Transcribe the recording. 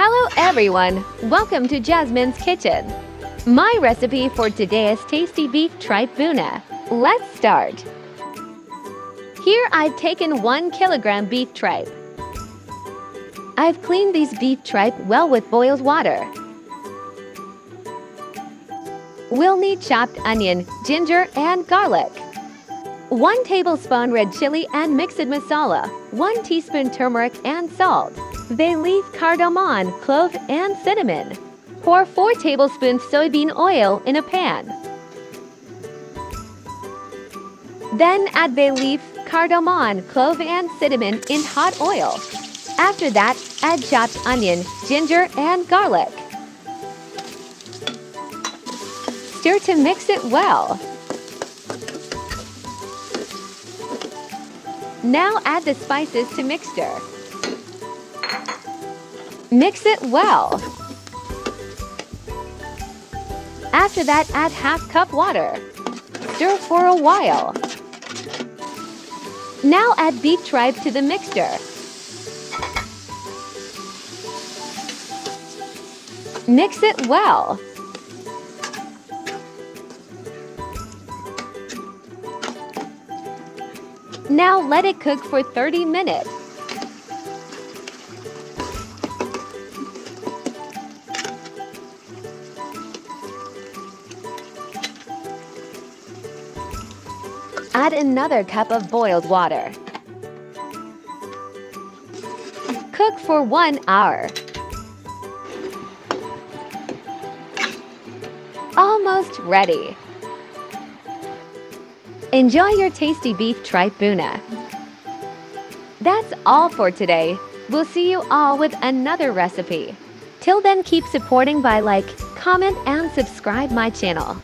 Hello everyone, welcome to Jasmine's Kitchen. My recipe for today is tasty beef tripe bhuna. Let's start. Here I've taken 1 kilogram beef tripe. I've cleaned these beef tripe well with boiled water. We'll need chopped onion, ginger, and garlic. 1 tablespoon red chili and mixed masala, 1 teaspoon turmeric and salt, bay leaf, cardamom, clove, and cinnamon. Pour 4 tablespoons soybean oil in a pan. Then add bay leaf, cardamom, clove, and cinnamon in hot oil. After that, add chopped onion, ginger, and garlic. Stir to mix it well. Now add the spices to mixture. Mix it well. After that, add half cup water. Stir for a while. Now add beef tripe to the mixture. Mix it well. Now let it cook for 30 minutes. Add another cup of boiled water. Cook for 1 hour. Almost ready. Enjoy your tasty beef tripe bhuna. That's all for today. We'll see you all with another recipe. Till then, keep supporting by like, comment, and subscribe my channel.